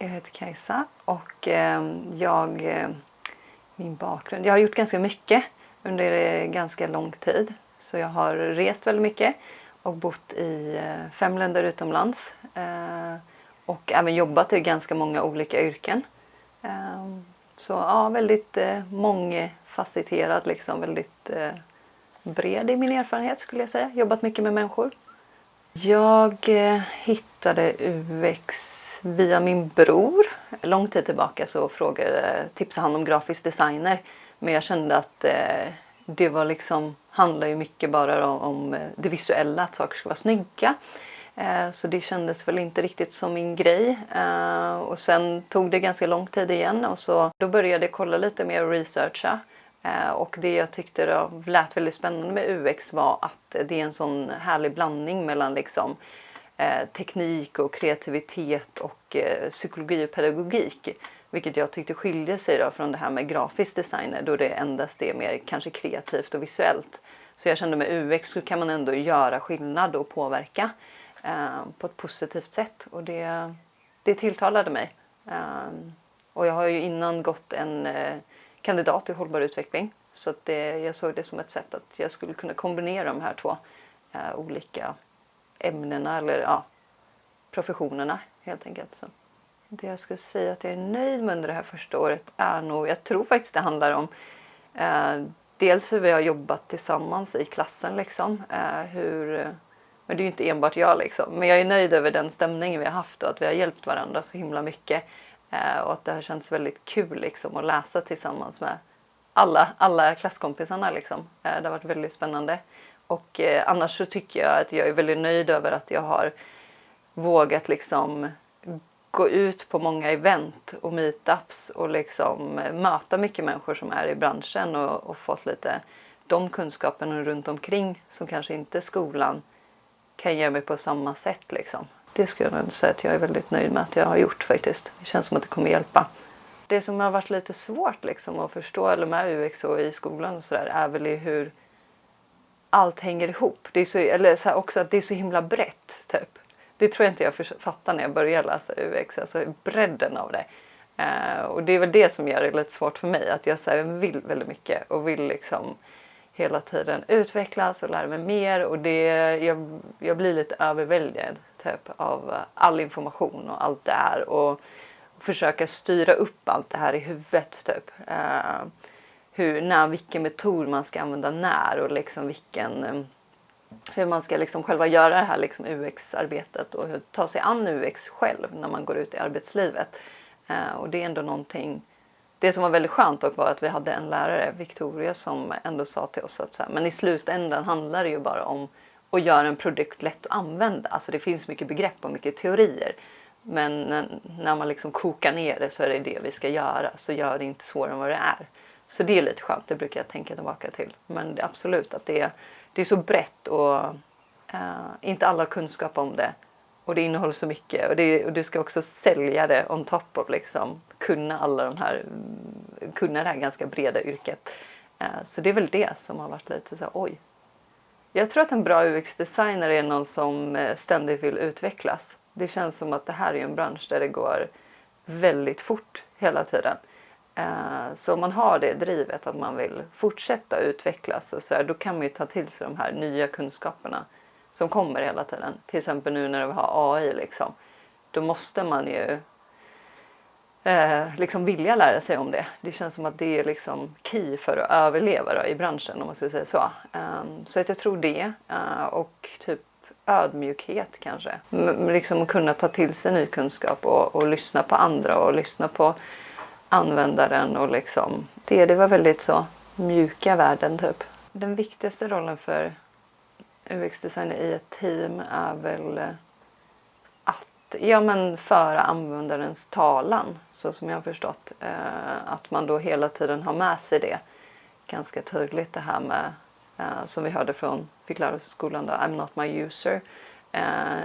Jag heter Kajsa och min bakgrund. Jag har gjort ganska mycket under ganska lång tid. Så jag har rest väldigt mycket och bott i 5 länder utomlands. Och även jobbat i ganska många olika yrken. Så ja, väldigt mångfacetterad, liksom, väldigt bred i min erfarenhet skulle jag säga. Jobbat mycket med människor. Jag hittade UX via min bror. Lång tid tillbaka så tipsade han om grafisk designer. Men jag kände att det var liksom, handlar ju mycket bara om det visuella, att saker ska vara snygga. Så det kändes väl inte riktigt som min grej. Och sen tog det ganska lång tid igen. Och då började jag kolla lite mer och researcha. Och det jag tyckte då lät väldigt spännande med UX var att det är en sån härlig blandning mellan liksom, teknik och kreativitet och psykologi och pedagogik. Vilket jag tyckte skiljer sig då från det här med grafisk designer, då det endast är mer kanske kreativt och visuellt. Så jag kände med UX så kan man ändå göra skillnad och påverka på ett positivt sätt. Och det tilltalade mig. Och jag har ju innan gått en kandidat i hållbar utveckling. Så att jag såg det som ett sätt att jag skulle kunna kombinera de här 2 olika ämnena eller professionerna helt enkelt. Så. Det jag skulle säga att jag är nöjd med under det här första året är nog, jag tror faktiskt det handlar om dels hur vi har jobbat tillsammans i klassen liksom. Men det är ju inte enbart jag liksom. Men jag är nöjd över den stämningen vi har haft och att vi har hjälpt varandra så himla mycket. Och att det har känts väldigt kul liksom, att läsa tillsammans med alla klasskompisarna. Liksom. Det har varit väldigt spännande. Och annars så tycker jag att jag är väldigt nöjd över att jag har vågat liksom, gå ut på många event och meetups och liksom, möta mycket människor som är i branschen och fått lite de kunskaperna runt omkring som kanske inte skolan kan ge mig på samma sätt. Liksom. Det skulle jag nog säga att jag är väldigt nöjd med att jag har gjort faktiskt. Det känns som att det kommer hjälpa. Det som har varit lite svårt liksom, att förstå eller med UX och i skolan och sådär är väl hur allt hänger ihop. Det är så, eller så här också att det är så himla brett typ. Det tror jag inte jag fattar när jag började läsa UX, alltså bredden av det. Och det är väl det som gör det lite svårt för mig, att jag så här, vill väldigt mycket och vill liksom hela tiden utvecklas och lära mig mer. Och jag blir lite överväldigad typ, av all information och allt det här. Och försöka styra upp allt det här i huvudet. Typ. Vilken metod man ska använda när och liksom hur man ska liksom själva göra det här liksom UX-arbetet. Och hur ta sig an UX själv när man går ut i arbetslivet. Och det är ändå någonting. Det som var väldigt skönt dock var att vi hade en lärare, Victoria, som ändå sa till oss att så här, men i slutändan handlar det ju bara om att göra en produkt lätt att använda. Alltså det finns mycket begrepp och mycket teorier. Men när man liksom kokar ner det så är det vi ska göra. Så gör det inte svårare än vad det är. Så det är lite skönt, det brukar jag tänka tillbaka till. Men det är absolut att det är så brett och inte alla har kunskap om det. Och det innehåller så mycket. Och du ska också sälja det on top of liksom kunna det här ganska breda yrket. Så det är väl det som har varit lite så oj. Jag tror att en bra UX-designer är någon som ständigt vill utvecklas. Det känns som att det här är en bransch där det går väldigt fort hela tiden. Så om man har det drivet att man vill fortsätta utvecklas och så här, då kan man ju ta till sig de här nya kunskaperna som kommer hela tiden. Till exempel nu när vi har AI liksom. Då måste man ju liksom vilja lära sig om det. Det känns som att det är liksom key för att överleva då, i branschen om man ska säga så. Så att jag tror det. Och typ ödmjukhet kanske. Liksom kunna ta till sig ny kunskap och lyssna på andra och lyssna på användaren och liksom. Det var väldigt så mjuka värden typ. Den viktigaste rollen för UX-designer i ett team är väl att föra användarens talan, så som jag har förstått. Att man då hela tiden har med sig det. Ganska tydligt det här med, som vi hörde fick lära oss i skolan då, I'm not my user.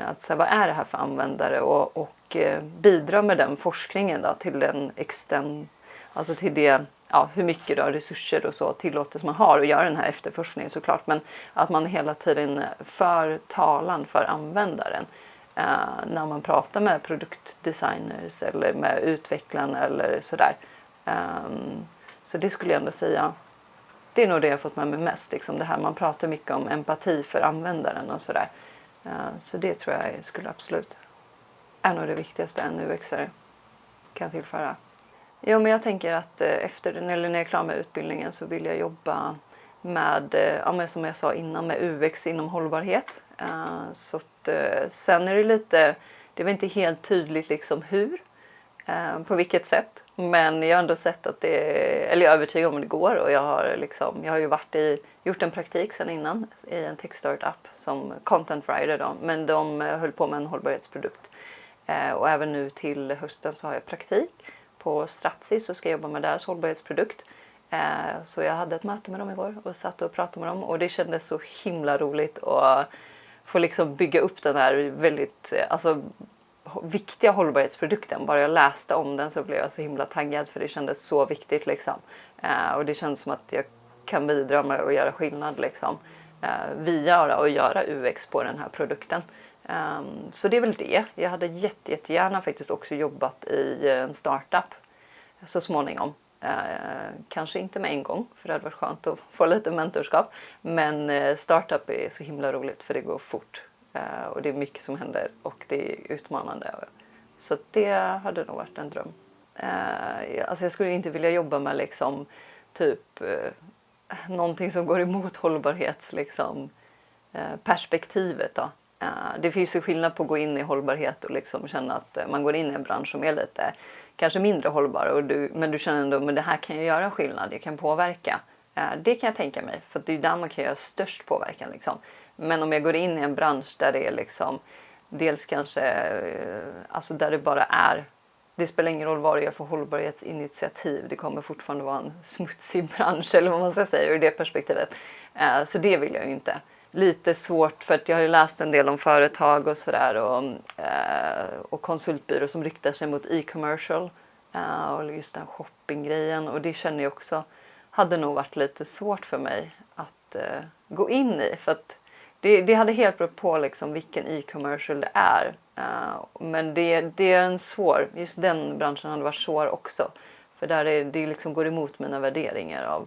Att säga, vad är det här för användare och bidra med den forskningen då, till den alltså till det, hur mycket då resurser och så tillåtes man har att göra den här efterforskningen såklart, men att man hela tiden för talan för användaren. när man pratar med produktdesigners eller med utvecklarna eller sådär. Så det skulle jag ändå säga, det är nog det jag fått med mig mest. Liksom det här man pratar mycket om empati för användaren och sådär. Så det tror jag skulle absolut är nog det viktigaste en UX:are kan tillföra. Ja, men jag tänker att när jag är klar med utbildningen så vill jag jobba med, som jag sa innan, med UX inom hållbarhet. Så att, sen är det är väl inte helt tydligt liksom hur, på vilket sätt. Men jag har ändå sett att jag är övertygad om att det går, och jag har ju gjort en praktik sedan innan i en tech-startup som content writer då, men de höll på med en hållbarhetsprodukt. Och även nu till hösten så har jag praktik på Stratsys och ska jobba med deras hållbarhetsprodukt. Så jag hade ett möte med dem igår och satt och pratade med dem, och det kändes så himla roligt att få liksom bygga upp den här väldigt viktiga hållbarhetsprodukten. Bara jag läste om den så blev jag så himla taggad, för det kändes så viktigt liksom. Och det känns som att jag kan bidra med att göra skillnad liksom, via att göra UX på den här produkten. Så det är väl det. Jag hade jättegärna faktiskt också jobbat i en startup så småningom. Kanske inte med en gång, för det hade varit skönt att få lite mentorskap. Men startup är så himla roligt, för det går fort. Och det är mycket som händer och det är utmanande. Så det hade nog varit en dröm. Jag skulle inte vilja jobba med liksom, någonting som går emot hållbarhets liksom, perspektivet då. Det finns ju skillnad på att gå in i hållbarhet och liksom känna att man går in i en bransch som är lite kanske mindre hållbar, men du känner ändå att det här kan ju göra skillnad, jag kan påverka. Det kan jag tänka mig, för det är där man kan göra störst påverkan liksom. Men om jag går in i en bransch där det är liksom, dels kanske där det bara är, det spelar ingen roll vad det är för hållbarhetsinitiativ, det kommer fortfarande vara en smutsig bransch eller vad man ska säga ur det perspektivet. Så det vill jag ju inte. Lite svårt, för att jag har ju läst en del om företag och sådär, och konsultbyrå som riktar sig mot e-commercial och just den shoppinggrejen, och det känner jag också hade nog varit lite svårt för mig att gå in i, för att det hade helt berott på liksom vilken e-commercial det är. Men det är en svår, just den branschen hade varit svår också, för där det liksom går emot mina värderingar av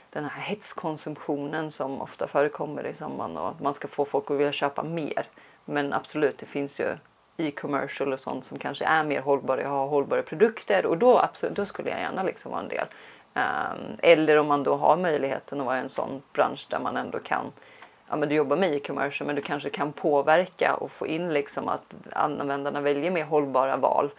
den här hetskonsumtionen som ofta förekommer i samband med att man ska få folk att vilja köpa mer. Men absolut, det finns ju e-commercial och sånt som kanske är mer hållbara, har hållbara produkter, och då skulle jag gärna liksom vara en del. Eller om man då har möjligheten att vara i en sån bransch där man ändå kan, du jobbar med e-commerce, men du kanske kan påverka och få in liksom att användarna väljer mer hållbara val,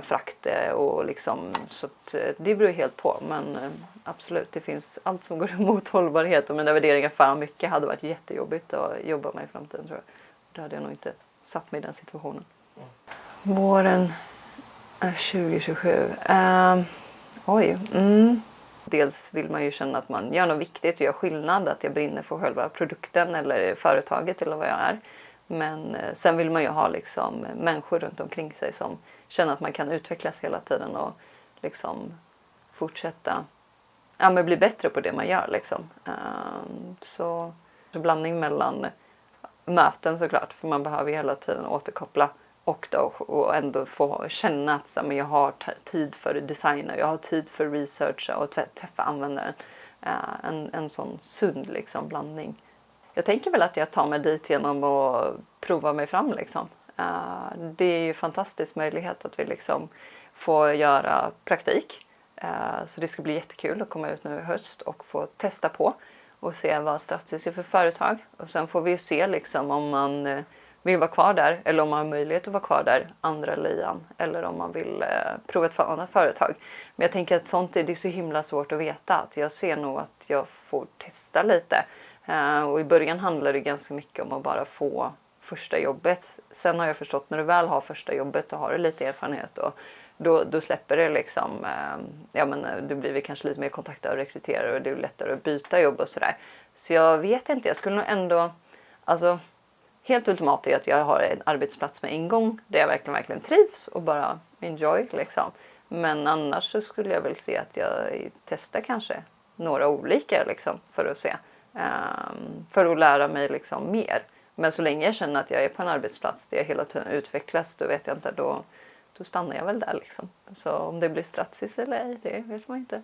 frakt och liksom, så att det beror helt på. Men absolut, det finns allt som går emot hållbarhet, och mina värderingar för mycket hade varit jättejobbigt att jobba med i framtiden, tror jag. Då hade jag nog inte satt mig i den situationen. Våren 2027. Dels vill man ju känna att man gör något viktigt och gör skillnad, att jag brinner för själva produkten eller företaget eller vad jag är. Men sen vill man ju ha liksom människor runt omkring sig som känner att man kan utvecklas hela tiden och liksom fortsätta bli bättre på det man gör liksom. Så blandning mellan möten såklart, för man behöver ju hela tiden återkoppla och ändå få känna att jag har tid för designer, jag har tid för research och träffa användaren. En sån sund liksom blandning. Jag tänker väl att jag tar mig dit genom att prova mig fram liksom. Det är ju en fantastisk möjlighet att vi liksom får göra praktik. Så det ska bli jättekul att komma ut nu i höst och få testa på och se vad Stratsys är för företag. Och sen får vi ju se liksom om man vill vara kvar där, eller om man har möjlighet att vara kvar där andra lian, eller om man vill prova ett annat företag. Men jag tänker att sånt är så himla svårt att veta, att jag ser nog att jag får testa lite. Och i början handlar det ganska mycket om att bara få första jobbet. Sen har jag förstått, när du väl har första jobbet och har du lite erfarenhet, och då släpper det liksom, du blir kanske lite mer kontaktad av rekryterare och det är lättare att byta jobb och sådär. Så jag vet inte, jag skulle nog ändå, helt ultimat är att jag har en arbetsplats med ingång där jag verkligen trivs och bara enjoy liksom. Men annars så skulle jag väl se att jag testar kanske några olika liksom, för att se. För att lära mig liksom mer. Men så länge jag känner att jag är på en arbetsplats där jag hela tiden utvecklas, då vet jag inte, då stannar jag väl där liksom. Så om det blir Stratsys eller ej, det vet man inte.